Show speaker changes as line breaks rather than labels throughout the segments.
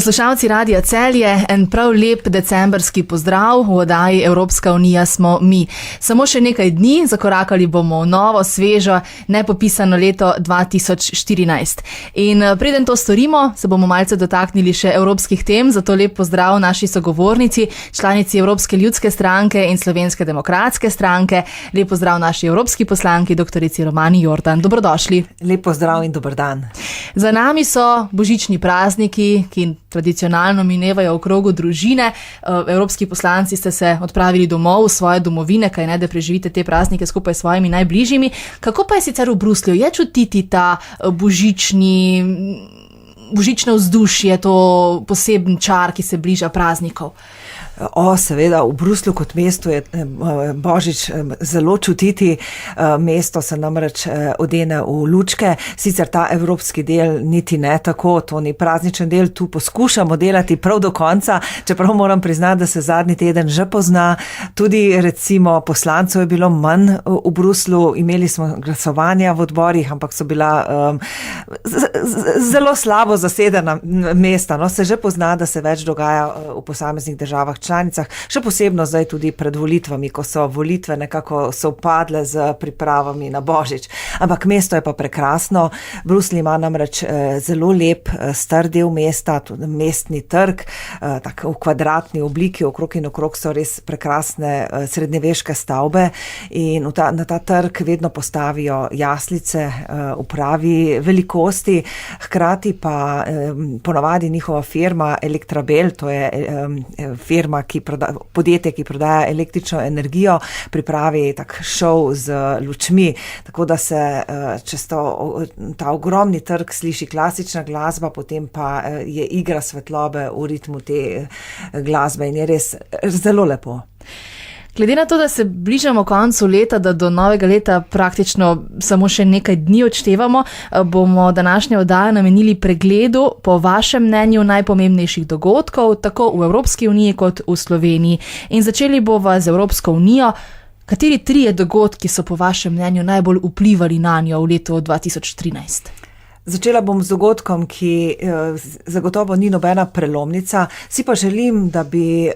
Poslušalci Radia Celje, en prav lep decembrski pozdrav v oddaji Evropska unija smo mi. Samo še nekaj dni, zakorakali bomo v novo, svežo, nepopisano leto 2014. In preden to storimo, se bomo malce dotaknili še evropskih tem, zato lep pozdrav naši sogovornici, članici Evropske ljudske stranke in Slovenske demokratske stranke. Lep pozdrav naši evropski poslanki, doktorici Romani Jordan. Dobrodošli.
Lep pozdrav in dober dan.
Za nami so božični prazniki, ki tradicionalno minevajo v krogu družine. Evropski poslanci ste se odpravili domov v svoje domovine, kaj ne, da preživite te praznike skupaj s svojimi najbližjimi. Kako pa je sicer v Bruslju? Je čutiti ta božično vzdušje, to poseben čar, ki se bliža praznikov?
Seveda, v Bruslju kot mestu je Božič zelo čutiti. Mesto se namreč odene v lučke, sicer ta evropski del niti ne tako, to ni prazničen del, tu poskušamo delati prav do konca, čeprav moram priznati, da se zadnji teden že pozna. Tudi recimo poslancev je bilo manj v Bruslju, imeli smo glasovanja v odborih, ampak so bila zelo slabo zasedena mesta. No, se že pozna, da se več dogaja v posameznih državah članicah, še posebno zdaj tudi pred volitvami, ko so volitve nekako sovpadle z pripravami na Božič. Ampak mesto je pa prekrasno. Bruslj ima namreč zelo lep star del mesta, tudi mestni trg, tako v kvadratni obliki, okrog in okrog so res prekrasne srednjeveške stavbe in na ta trg vedno postavijo jaslice v pravi velikosti, hkrati pa ponavadi njihova firma Elektrabel, to je firma, podjetje, ki prodaja električno energijo, pripravi tak šov z lučmi, tako da se čez ta ogromni trg sliši klasična glasba, potem pa je igra svetlobe v ritmu te glasbe in je res zelo lepo.
Glede na to, da se bližamo koncu leta, da do novega leta praktično samo še nekaj dni odštevamo, bomo današnjo oddajo namenili pregledu po vašem mnenju najpomembnejših dogodkov, tako v Evropski uniji kot v Sloveniji. In začeli bova z Evropsko unijo. Kateri trije dogodki so po vašem mnenju najbolj vplivali nanjo v letu 2013?
Začela bom z dogodkom, ki zagotovo ni nobena prelomnica, si pa želim, da bi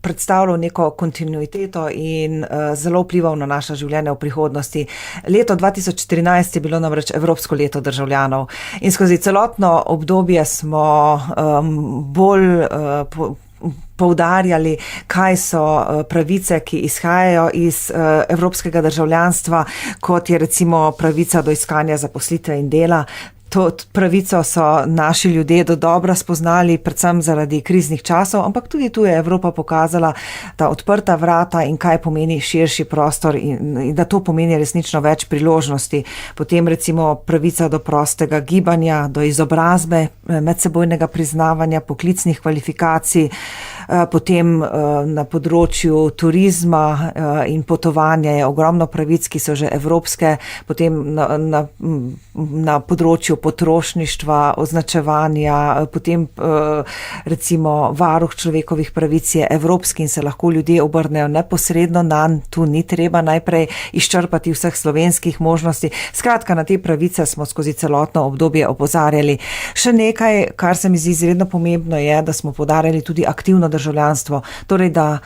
predstavljal neko kontinuiteto in zelo vplival na naša življenja v prihodnosti. Leto 2013 je bilo namreč Evropsko leto državljanov in skozi celotno obdobje smo bolj poudarjali, kaj so pravice, ki izhajajo iz evropskega državljanstva, kot je recimo pravica do iskanja zaposlitve in dela. To pravico so naši ljudje dodobra spoznali, predvsem zaradi kriznih časov, ampak tudi tu je Evropa pokazala ta odprta vrata in kaj pomeni širši prostor in da to pomeni resnično več priložnosti. Potem recimo pravica do prostega gibanja, do izobrazbe, medsebojnega priznavanja, poklicnih kvalifikacij, potem na področju turizma in potovanja je ogromno pravic, ki so že evropske, potem na področju potrošništva, označevanja, potem recimo varuh človekovih pravic je evropski in se lahko ljudje obrnejo neposredno nanj, tu ni treba najprej izčrpati vseh slovenskih možnosti. Skratka, na te pravice smo skozi celotno obdobje opozarjali. Še nekaj, kar se mi zdi izredno pomembno, je, da smo poudarjali tudi aktivno državljanstvo. Torej, da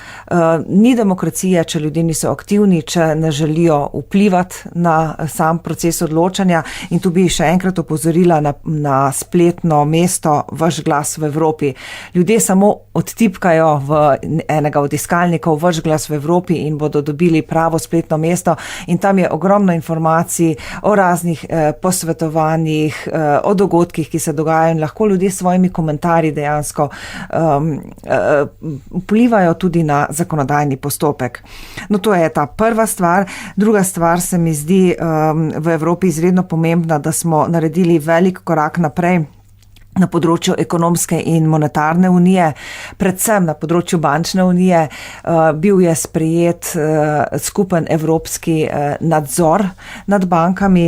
ni demokracije, če ljudje niso aktivni, če ne želijo vplivati na sam proces odločanja in tu bi še enkrat opozorila na spletno mesto Vaš glas v Evropi. Ljudje samo odtipkajo v enega od iskalnikov Vaš glas v Evropi in bodo dobili pravo spletno mesto in tam je ogromno informacij o raznih posvetovanjih, o dogodkih, ki se dogajajo in lahko ljudje s svojimi komentarji dejansko vplivajo tudi na zakonodajni postopek. No, to je ta prva stvar. Druga stvar se mi zdi v Evropi izredno pomembna, da smo naredili velik korak naprej na področju ekonomske in monetarne unije, predvsem na področju bančne unije. Bil je sprejet skupen evropski nadzor nad bankami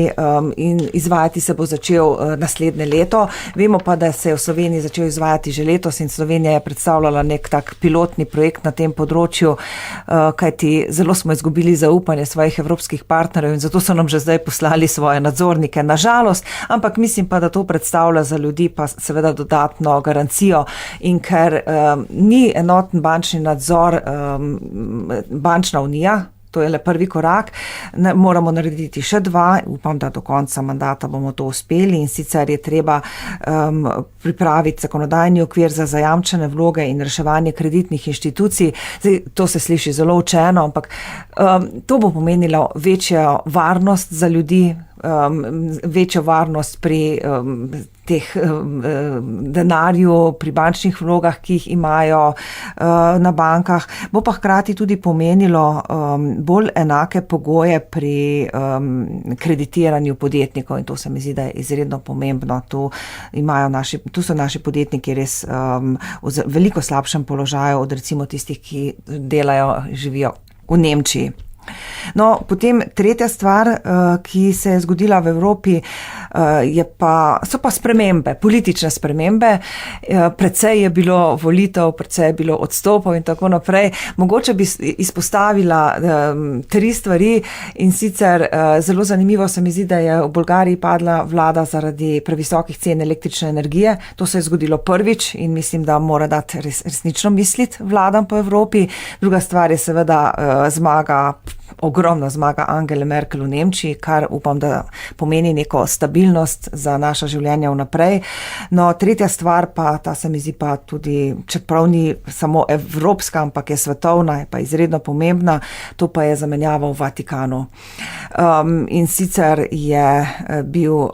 in izvajati se bo začel naslednje leto. Vemo pa, da se je v Sloveniji začel izvajati že letos in Slovenija je predstavljala nek tak pilotni projekt na tem področju, kajti zelo smo izgubili zaupanje svojih evropskih partnerjev in zato so nam že zdaj poslali svoje nadzornike. Na žalost, ampak mislim pa, da to predstavlja za ljudi pa seveda dodatno garancijo in ker ni enoten bančni nadzor, bančna unija, to je le prvi korak, moramo narediti še 2, upam, da do konca mandata bomo to uspeli in sicer je treba pripraviti zakonodajni okvir za zajamčene vloge in reševanje kreditnih inštitucij. Zdaj, to se sliši zelo učeno, ampak to bo pomenilo večjo varnost za ljudi, večjo varnost pri teh denarju, pri bančnih vlogah, ki jih imajo na bankah, bo pa hkrati tudi pomenilo bolj enake pogoje pri kreditiranju podjetnikov in to se mi zdi, da je izredno pomembno. Tu so naši podjetniki res v veliko slabšem položaju od recimo tistih, ki delajo, živijo v Nemčiji. No, potem tretja stvar, ki se je zgodila v Evropi, so pa spremembe, politične spremembe. Precej je bilo volitev, precej je bilo odstopov in tako naprej. Mogoče bi izpostavila 3 stvari in sicer zelo zanimivo se mi zdi, da je v Bolgariji padla vlada zaradi previsokih cen električne energije. To se je zgodilo prvič in mislim, da mora dati resnično misliti vladam po Evropi. Druga stvar je seveda ogromna zmaga Angele Merkel v Nemčiji, kar upam, da pomeni neko stabilnost za naša življenja vnaprej. No, tretja stvar pa, ta se mi zdi pa tudi, čeprav ni samo evropska, ampak je svetovna, je pa izredno pomembna, to pa je zamenjava v Vatikanu. In sicer je bil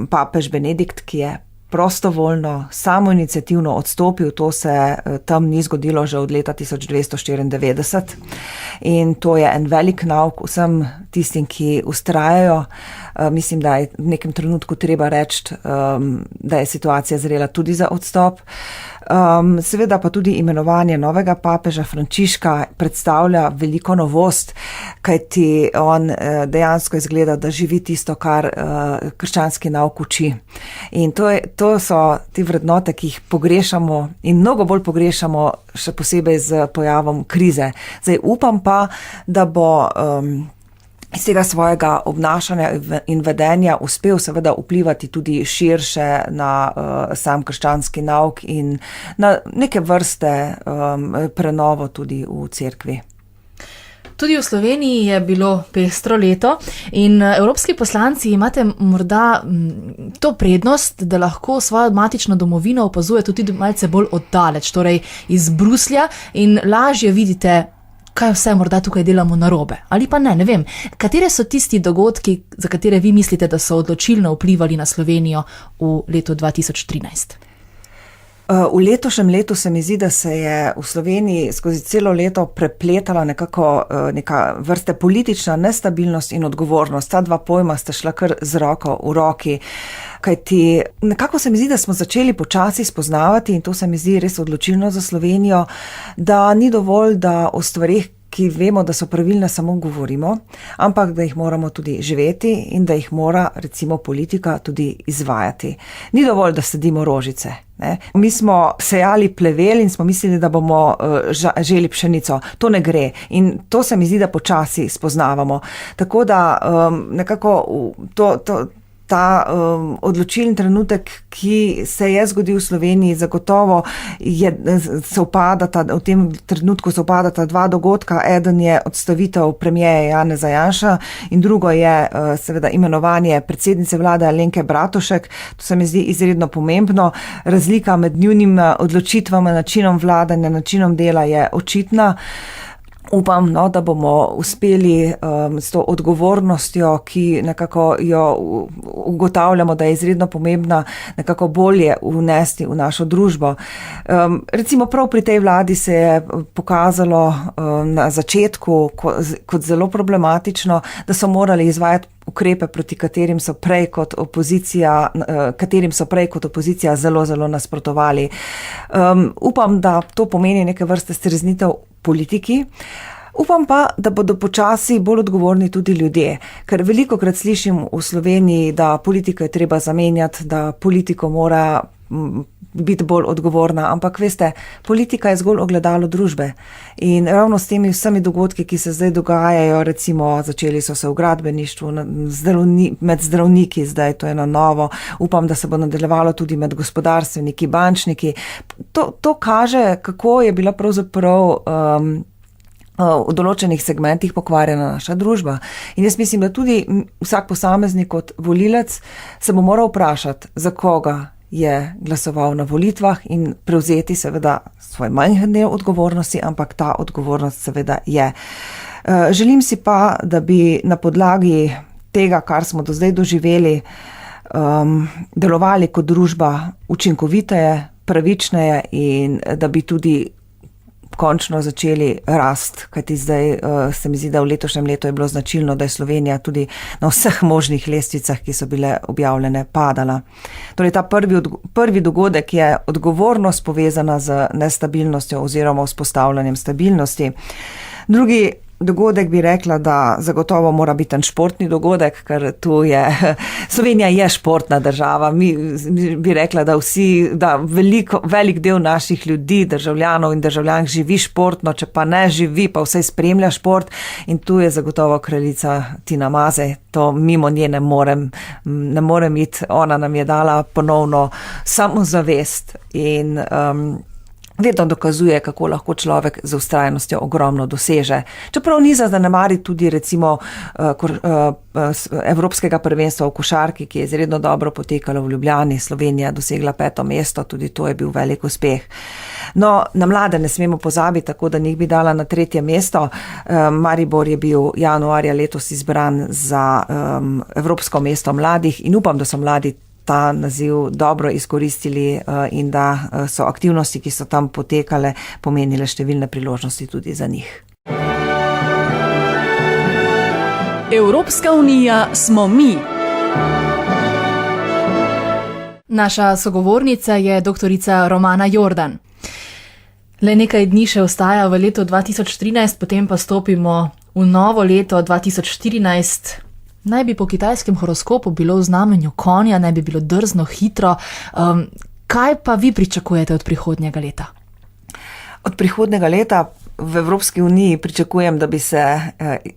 papež Benedikt, ki je prostovoljno, samoiniciativno odstopil, to se tam ni zgodilo že od leta 1294 in to je en velik nauk vsem tistim, ki vztrajajo. Mislim, da je v nekem trenutku treba reči, da je situacija zrela tudi za odstop. Seveda pa tudi imenovanje novega papeža Frančiška predstavlja veliko novost, kajti on dejansko izgleda, da živi tisto, kar krščanski nauk uči. In to so te vrednote, ki jih pogrešamo in mnogo bolj pogrešamo, še posebej z pojavom krize. Zdaj upam pa, da bo iz tega svojega obnašanja in vedenja uspel seveda vplivati tudi širše na sam krščanski nauk in na neke vrste prenovo tudi v cerkvi.
Tudi v Sloveniji je bilo pestro leto in evropski poslanci imate morda to prednost, da lahko svojo matično domovino opazujete tudi malce bolj oddaleč, torej iz Bruslja in lažje vidite, kaj vse morda tukaj delamo narobe. Ali pa ne vem. Katere so tisti dogodki, za katere vi mislite, da so odločilno vplivali na Slovenijo v letu 2013?
V letošnjem letu se mi zdi, da se je v Sloveniji skozi celo leto prepletala neka vrste politična nestabilnost in odgovornost. Ta 2 pojma sta šla kar z roko v roki. Kajti nekako se mi zdi, da smo začeli počasi spoznavati in to se mi zdi res odločilno za Slovenijo, da ni dovolj, da o stvarih, ki vemo, da so pravilne, samo govorimo, ampak da jih moramo tudi živeti in da jih mora recimo politika tudi izvajati. Ni dovolj, da sadimo rožice. Ne? Mi smo sejali plevel in smo mislili, da bomo želi pšenico. To ne gre in to se mi zdi, da počasi spoznavamo. Tako da nekako ta odločilen trenutek, ki se je zgodil v Sloveniji, zagotovo v tem trenutku sovpadata 2 dogodka. Eden je odstavitev premierja Janeza Janše in drugo je seveda imenovanje predsednice vlade Alenke Bratušek. To se mi zdi izredno pomembno. Razlika med njunim odločitvami, načinom vladanja, načinom dela je očitna. Upam, da bomo uspeli s to odgovornostjo, ki nekako jo ugotavljamo, da je izredno pomembna, nekako bolje vnesti v našo družbo. Recimo prav pri tej vladi se je pokazalo na začetku kot zelo problematično, da so morali izvajati ukrepe, proti katerim so prej kot opozicija zelo, zelo nasprotovali. Upam, da to pomeni neke vrste streznitev politiki. Upam pa, da bodo počasi bolj odgovorni tudi ljudje, ker velikokrat slišim v Sloveniji, da politiko je treba zamenjati, da politiko mora biti bolj odgovorna, ampak veste, politika je zgolj ogledalo družbe in ravno s temi vsemi dogodki, ki se zdaj dogajajo, recimo začeli so se v gradbeništvu, med zdravniki, zdaj to je na novo, upam, da se bo nadaljevalo tudi med gospodarstveniki, bančniki. To kaže, kako je bila pravzaprav v določenih segmentih pokvarjena naša družba. In jaz mislim, da tudi vsak posameznik kot volilec se bo moral vprašati, za koga je glasoval na volitvah in prevzeti seveda svoj manjši del odgovornosti, ampak ta odgovornost seveda je. Želim si pa, da bi na podlagi tega, kar smo do zdaj doživeli, delovali kot družba učinkoviteje, pravičneje in da bi tudi končno začeli rast, kajti zdaj se mi zdi, da v letošnjem letu je bilo značilno, da je Slovenija tudi na vseh možnih lestvicah, ki so bile objavljene, padala. Torej ta prvi dogodek je odgovornost povezana z nestabilnostjo oziroma vzpostavljanjem stabilnosti. Drugi dogodek bi rekla, da zagotovo mora biti en športni dogodek, ker tu je, Slovenija je športna država, mi bi rekla, da velik del naših ljudi, državljanov in državljank živi športno, če pa ne živi, pa vsaj spremlja šport in tu je zagotovo kraljica Tina Maze, to mimo nje ne morem iti, ona nam je dala ponovno samozavest in vedno dokazuje, kako lahko človek z vztrajnostjo ogromno doseže. Čeprav ni za zanemariti tudi recimo Evropskega prvenstva v košarki, ki je izredno dobro potekalo v Ljubljani, Slovenija dosegla 5. mesto, tudi to je bil velik uspeh. No, na mlade ne smemo pozabiti, tako da njih bi dala na 3. mesto. Maribor je bil januarja letos izbran za Evropsko mesto mladih in upam, da so mladi ta naziv dobro izkoristili in da so aktivnosti, ki so tam potekale, pomenile številne priložnosti tudi za njih.
Evropska unija smo mi.
Naša sogovornica je doktorica Romana Jordan. Le nekaj dni še ostaja v letu 2013, potem pa stopimo v novo leto 2014. Naj bi po kitajskem horoskopu bilo v znamenju konja, naj bi bilo drzno, hitro. Kaj pa vi pričakujete od prihodnjega leta?
Od prihodnjega leta v Evropski uniji pričakujem,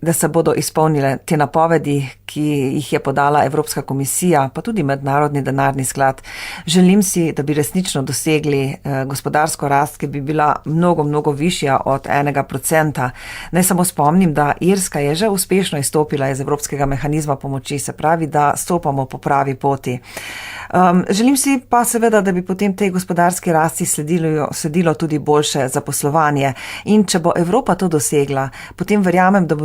da se bodo izpolnile te napovedi, ki jih je podala Evropska komisija, pa tudi Mednarodni denarni sklad. Želim si, da bi resnično dosegli gospodarsko rast, ki bi bila mnogo višja od 1%. Naj samo spomnim, da Irska je že uspešno izstopila iz Evropskega mehanizma pomoči, se pravi, da stopamo po pravi poti. Želim si pa seveda, da bi potem tej gospodarski rasti sledilo tudi boljše zaposlovanje. In če bo Evropa to dosegla, potem verjamem, da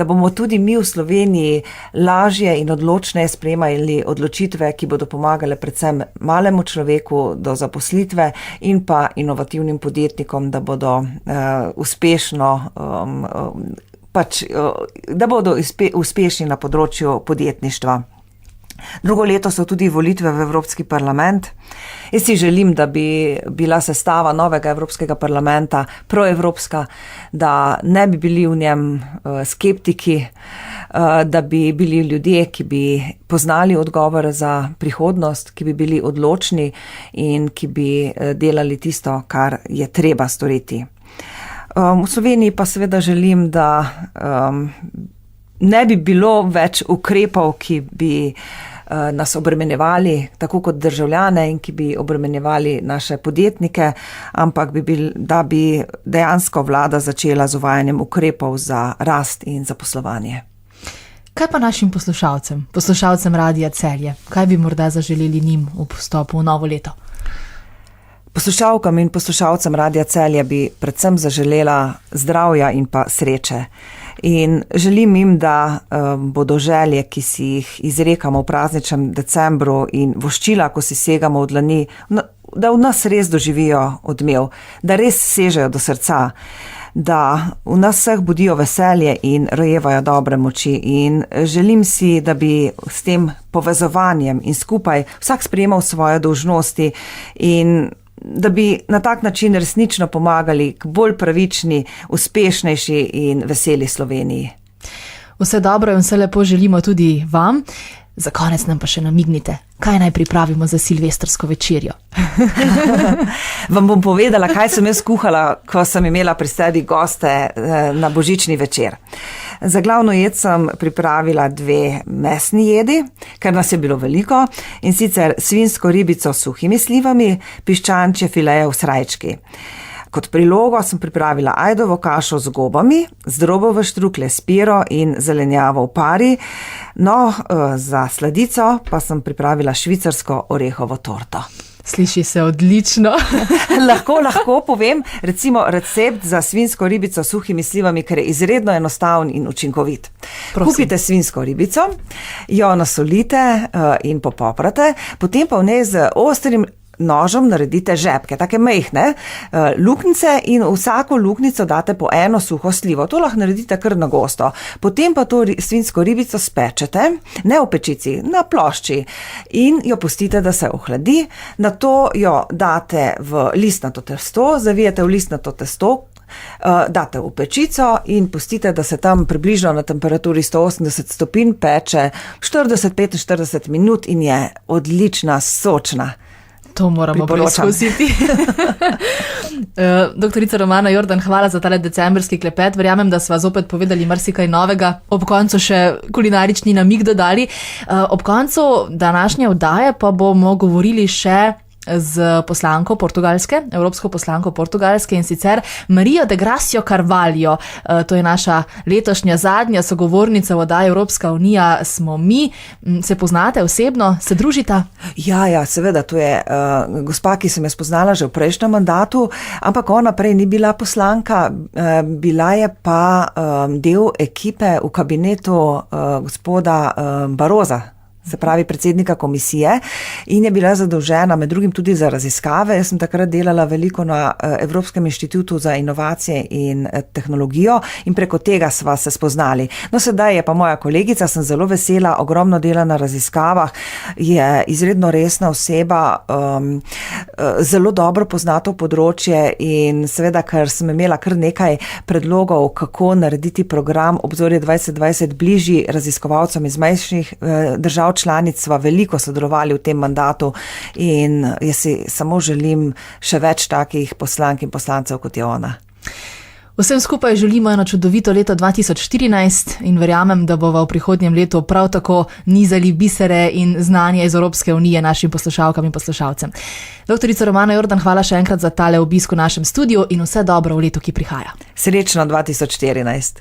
bomo tudi mi v Sloveniji lažje in odločneje sprejemali odločitve, ki bodo pomagale predvsem malemu človeku do zaposlitve in pa inovativnim podjetnikom, da bodo uspešni na področju podjetništva. Drugo leto so tudi volitve v Evropski parlament. Jaz si želim, da bi bila sestava novega Evropskega parlamenta proevropska, da ne bi bili v njem skeptiki, da bi bili ljudje, ki bi poznali odgovore za prihodnost, ki bi bili odločni in ki bi delali tisto, kar je treba storiti. V Sloveniji pa seveda želim, da ne bi bilo več ukrepov, ki bi nas obremenjevali, tako kot državljane in ki bi obremenjevali naše podjetnike, ampak da bi dejansko vlada začela z uvajanjem ukrepov za rast in zaposlovanje.
Kaj pa našim poslušalcem Radia Celje? Kaj bi morda zaželeli njim v vstopu v novo leto?
Poslušalkam in poslušalcem Radia Celje bi predvsem zaželela zdravja in pa sreče. In želim jim, da bodo želje, ki si jih izrekamo v prazničnem decembru in voščila, ko si segamo v dlani, da v nas res doživijo odmev, da res sežejo do srca, da v nas vseh budijo veselje in rojevajo dobre moči. In želim si, da bi s tem povezovanjem in skupaj vsak sprejemal svoje dolžnosti in da bi na tak način resnično pomagali k bolj pravični, uspešnejši in veseli Sloveniji.
Vse dobro in vse lepo želimo tudi vam. Za konec nam pa še namignite, kaj naj pripravimo za silvestrsko večerjo.
Vam bom povedala, kaj sem jaz kuhala, ko sem imela pri sebi goste na božični večer. Za glavno jed sem pripravila 2 mesni jedi, ker nas je bilo veliko, in sicer svinjsko ribico s suhimi slivami, piščančje fileje v srajčki. Kot prilogo sem pripravila ajdovo kašo z gobami, zdrobove štrukle s piro in zelenjavo v pari. No, za sladico pa sem pripravila švicarsko orehovo torto.
Sliši se odlično.
Lahko povem, recimo recept za svinjsko ribico s suhimi slivami, ker je izredno enostaven in učinkovit.
Prosim.
Kupite svinjsko ribico, jo nasolite in popoprate, potem pa v njej z ostrim nožem naredite žepke, take majhne luknjice, in v vsako luknjico date po eno suho slivo. To lahko naredite kar na gosto. Potem pa to svinjsko ribico spečete, ne v pečici, na plošči, in jo pustite, da se ohladi. Nato jo date v listnato testo, zavijete v listnato testo, date v pečico in pustite, da se tam približno na temperaturi 180 stopinj peče 40-45 minut in je odlična, sočna.
To moramo preizkusiti. Doktorica Romana Jordan, hvala za tale decembrski klepet. Verjamem, da sva zopet povedali marsikaj novega, ob koncu še kulinarični namig dodali. Ob koncu današnje oddaje pa bomo govorili še z poslanko Portugalske, evropsko poslanko Portugalske, in sicer Marijo de Gracio Carvalho. To je naša letošnja zadnja sogovornica v oddaji Evropska unija smo mi. Se poznate osebno? Se družita?
Ja, seveda, to je gospa, ki sem jo spoznala že v prejšnjem mandatu, ampak ona prej ni bila poslanka, bila je pa del ekipe v kabinetu gospoda Baroza, se pravi predsednika komisije, in je bila zadolžena med drugim tudi za raziskave. Jaz sem takrat delala veliko na Evropskem inštitutu za inovacije in tehnologijo in preko tega sva se spoznali. No, sedaj je pa moja kolegica, sem zelo vesela, ogromno dela na raziskavah, je izredno resna oseba, zelo dobro pozna to področje, in seveda, ker sem imela kar nekaj predlogov, kako narediti program Obzorje 2020 bližji raziskovalcem iz manjših držav članic, sva veliko sodelovali v tem mandatu, in jaz si samo želim še več takih poslank in poslancev, kot je ona.
Vsem skupaj želimo eno čudovito leto 2014 in verjamem, da bova v prihodnjem letu prav tako nizali bisere in znanje iz Evropske unije našim poslušalkam in poslušalcem. Doktorica Romana Jordan, hvala še enkrat za tale obisk v našem studiu in vse dobro v letu, ki prihaja.
Srečno 2014.